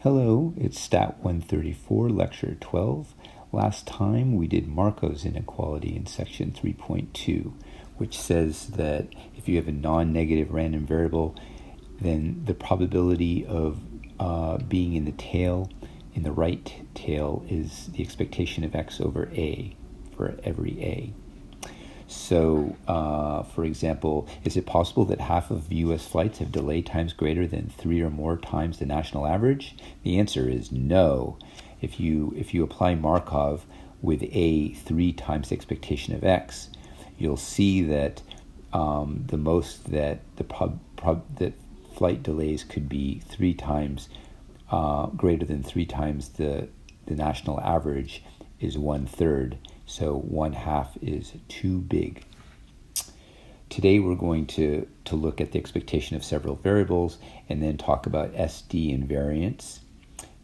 Hello, it's Stat134, Lecture 12. Last time we did Markov's inequality in section 3.2, which says that if you have a non-negative random variable, then the probability of being in the tail, in the right tail, is the expectation of x over a for every a. So, for example, is it possible that half of U.S. flights have delay times greater than 3 or more times the national average? The answer is no. If you apply Markov with a 3 times the expectation of x, you'll see that the most that that flight delays could be 3 times greater than 3 times the national average is 1/3. So 1/2 is too big. Today we're going to look at the expectation of several variables and then talk about SD invariance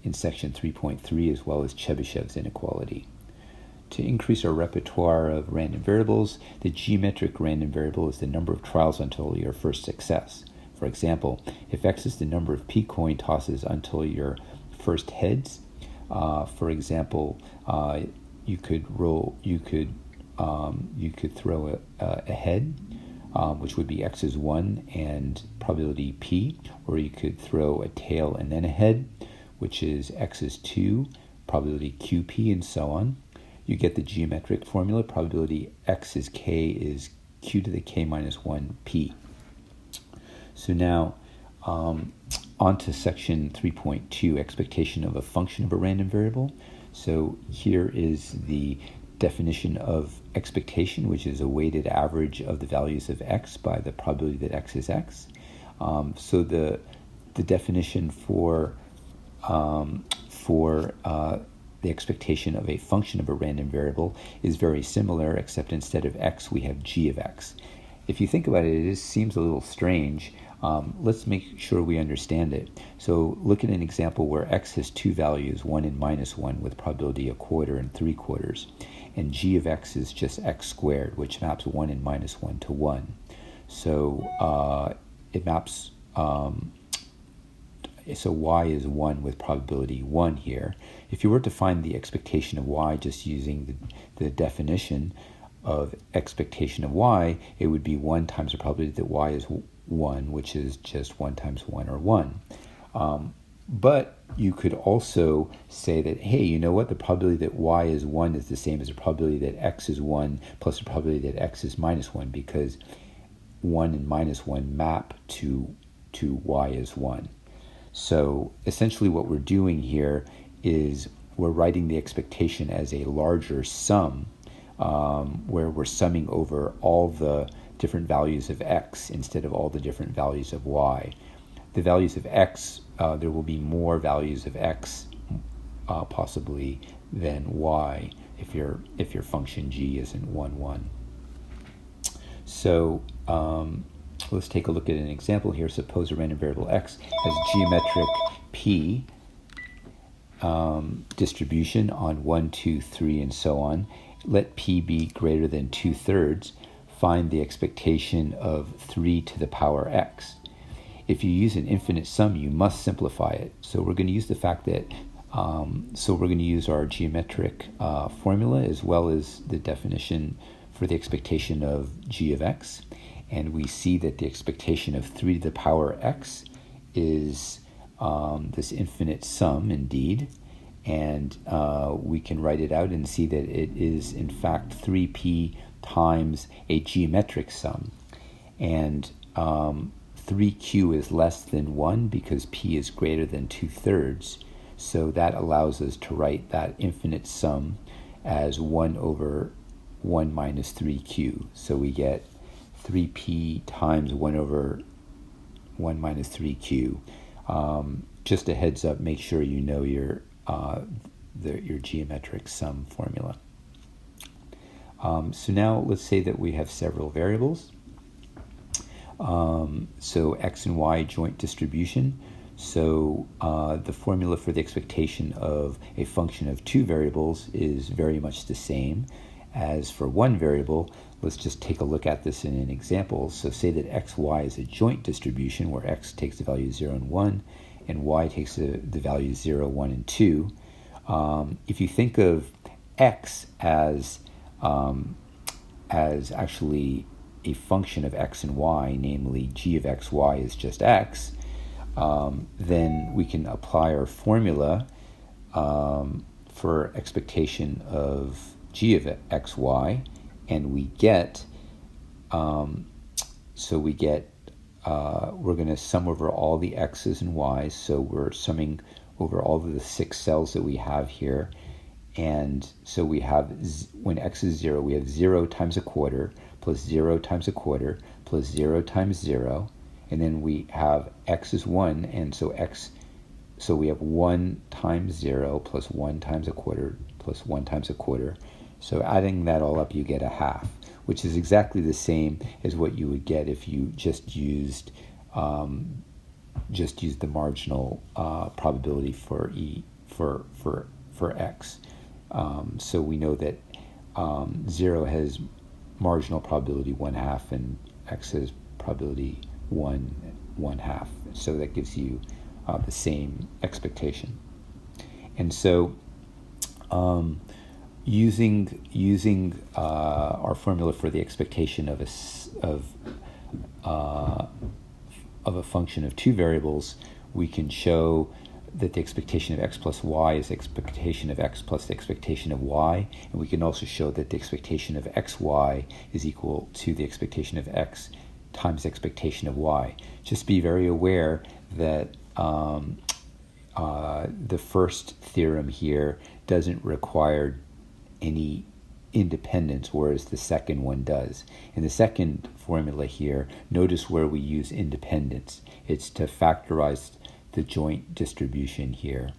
in section 3.3 as well as Chebyshev's inequality. To increase our repertoire of random variables, the geometric random variable is the number of trials until your first success. For example, if x is the number of p coin tosses until your first heads, for example, you could throw a head, which would be x is 1 and probability p, or you could throw a tail and then a head, which is x is 2, probability qp, and so on. You get the geometric formula, probability x is k is q to the k minus 1 p. So now, on to section 3.2, expectation of a function of a random variable. So here is the definition of expectation, which is a weighted average of the values of x by the probability that x is x. So the definition for the expectation of a function of a random variable is very similar, except instead of x, we have g of x. If you think about it, it seems a little strange. Let's make sure we understand it. So look at an example where x has two values, 1 and minus 1, with probability 1/4 and 3/4. And g of x is just x squared, which maps 1 and minus 1 to 1. So it maps, so y is 1 with probability 1 here. If you were to find the expectation of y just using the definition of expectation of y, it would be 1 times the probability that y is 1, which is just 1 times 1, or 1. But you could also say that, hey, you know what? The probability that y is 1 is the same as the probability that x is 1 plus the probability that x is minus 1, because 1 and minus 1 map to y is 1. So essentially what we're doing here is we're writing the expectation as a larger sum, where we're summing over all the different values of x instead of all the different values of y. The values of x, there will be more values of x possibly than y if your function g isn't 1, 1. So let's take a look at an example here. Suppose a random variable x has geometric p distribution on 1, 2, 3, and so on. Let p be greater than 2/3. Find the expectation of 3 to the power x. If you use an infinite sum, you must simplify it. So we're going to use the fact that, we're going to use our geometric formula as well as the definition for the expectation of g of x. And we see that the expectation of 3 to the power x is this infinite sum indeed. And we can write it out and see that it is in fact 3p times a geometric sum. And 3q is less than 1 because p is greater than 2/3. So that allows us to write that infinite sum as 1 over 1 minus 3q. So we get 3p times 1 over 1 minus 3q. Just a heads up, make sure you know your geometric sum formula. So now let's say that we have several variables. So x and y joint distribution. So the formula for the expectation of a function of two variables is very much the same as for one variable. Let's just take a look at this in an example. So say that xy is a joint distribution where x takes the value 0 and 1, and y takes the values 0, 1, and 2. If you think of x as actually a function of x and y, namely g of x, y is just x, then we can apply our formula for expectation of g of x, y, and we get, we're going to sum over all the x's and y's, so we're summing over all of the 6 cells that we have here, and so we have, when x is 0, we have 0 times a quarter, plus 0 times a quarter, plus 0 times 0, and then we have x is 1, and so we have 1 times 0 plus 1 times a quarter plus 1 times a quarter. So adding that all up, you get a half, which is exactly the same as what you would get if you just used the marginal probability for for x. So we know that 0 has marginal probability 1/2, and x has probability 1/2. So that gives you the same expectation. And so using our formula for the expectation of a function of 2 variables, we can show that the expectation of x plus y is the expectation of x plus the expectation of y, and we can also show that the expectation of xy is equal to the expectation of x times the expectation of y. Just be very aware that the first theorem here doesn't require any independence, whereas the second one does. In the second formula here, notice where we use independence. It's to factorize the joint distribution here.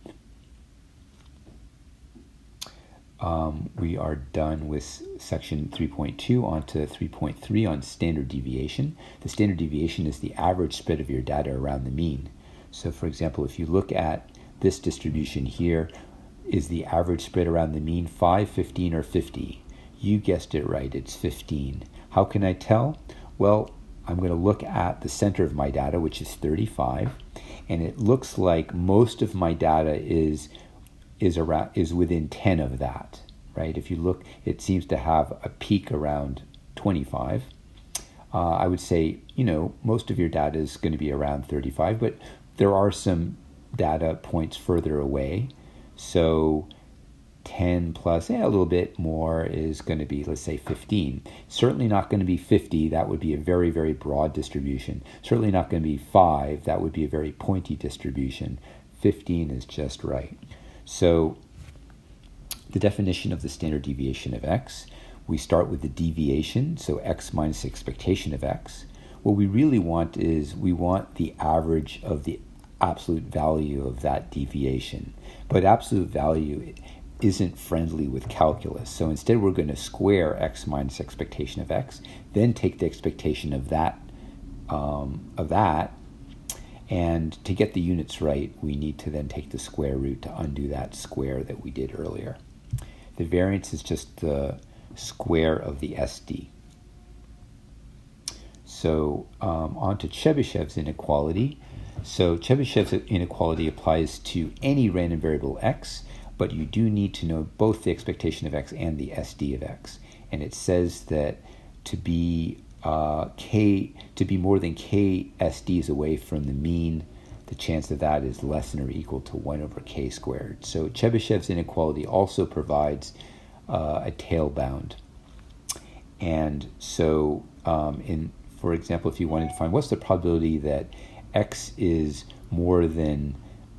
We are done with section 3.2, on to 3.3 on standard deviation. The standard deviation is the average spread of your data around the mean. So for example, if you look at this distribution here, is the average spread around the mean 5, 15, or 50? You guessed it right, it's 15. How can I tell? Well, I'm going to look at the center of my data, which is 35, and it looks like most of my data is within 10 of that, right? If you look, it seems to have a peak around 25. I would say, most of your data is going to be around 35, but there are some data points further away. So 10 plus a little bit more is going to be, let's say, 15. Certainly not going to be 50. That would be a very, very broad distribution. Certainly not going to be 5. That would be a very pointy distribution. 15 is just right. So the definition of the standard deviation of x, we start with the deviation, so x minus the expectation of x. What we really want is we want the average of the absolute value of that deviation. But absolute value isn't friendly with calculus. So instead we're going to square x minus expectation of x, then take the expectation of that, and to get the units right, we need to then take the square root to undo that square that we did earlier. The variance is just the square of the SD. So on to Chebyshev's inequality. So Chebyshev's inequality applies to any random variable x, but you do need to know both the expectation of x and the SD of x. And it says that to be more than k SDs away from the mean, the chance of that is less than or equal to 1 over k squared. So Chebyshev's inequality also provides a tail bound. And so, for example, if you wanted to find what's the probability that x is more than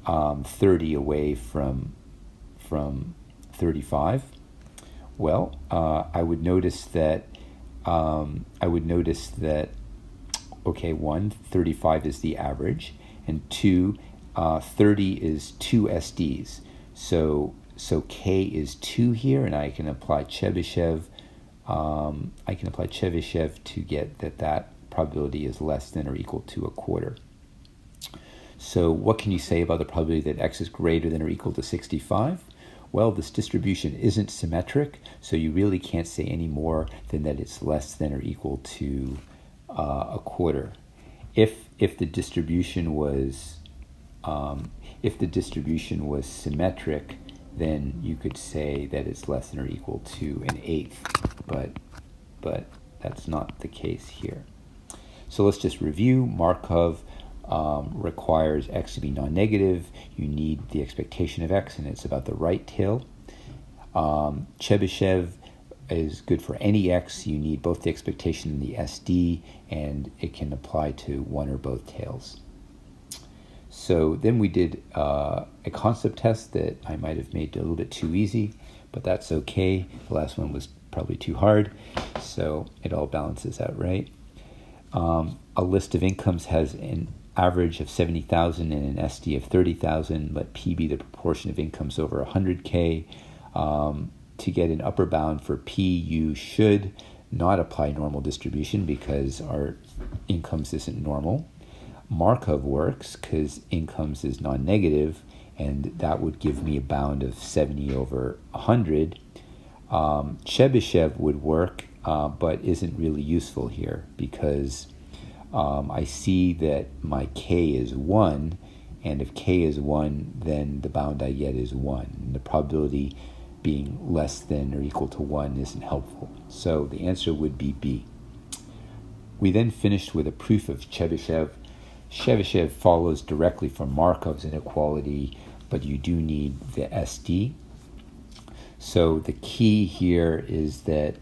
30 away from 35, well, I would notice that okay, 1, 35 is the average, and 2, 30 is 2 SDs. So k is 2 here, and I can apply Chebyshev. To get that probability is less than or equal to a quarter. So what can you say about the probability that x is greater than or equal to 65? Well, this distribution isn't symmetric, so you really can't say any more than that it's less than or equal to a quarter. If the distribution was if the distribution was symmetric, then you could say that it's less than or equal to an eighth, but that's not the case here. So let's just review. Markov requires x to be non-negative. You need the expectation of x, and it's about the right tail. Chebyshev is good for any x. You need both the expectation and the SD, and it can apply to one or both tails. So then we did a concept test that I might have made a little bit too easy, but that's okay. The last one was probably too hard, so it all balances out right. A list of incomes has an average of 70,000 and an SD of 30,000. Let P be the proportion of incomes over 100K. To get an upper bound for P, you should not apply normal distribution because our incomes isn't normal. Markov works because incomes is non-negative, and that would give me a bound of 70 over 100. Chebyshev would work, but isn't really useful here because I see that my K is 1, and if K is 1, then the bound I get is 1. And the probability being less than or equal to 1 isn't helpful. So the answer would be B. We then finished with a proof of Chebyshev. Chebyshev follows directly from Markov's inequality, but you do need the SD. So the key here is that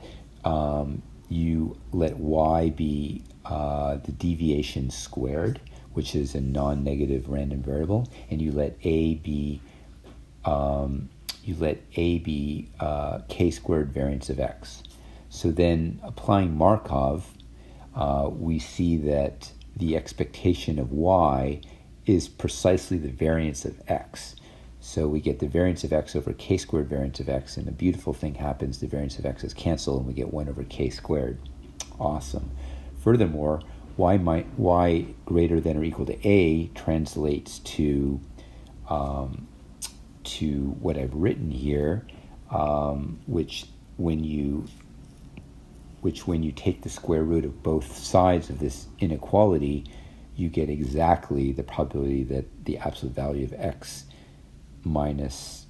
you let y be the deviation squared, which is a non-negative random variable, and you let a be k squared variance of x. So then applying Markov, we see that the expectation of y is precisely the variance of x. So we get the variance of x over k squared variance of x, and a beautiful thing happens. The variance of x is canceled, and we get 1 over k squared. Awesome. Furthermore, y greater than or equal to a translates to what I've written here, which when you take the square root of both sides of this inequality, you get exactly the probability that the absolute value of x minus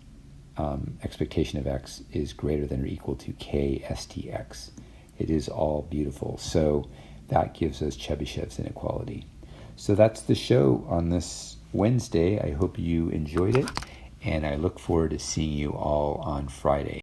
expectation of x is greater than or equal to k stx. It is all beautiful. So that gives us Chebyshev's inequality. So that's the show on this Wednesday. I hope you enjoyed it, and I look forward to seeing you all on Friday.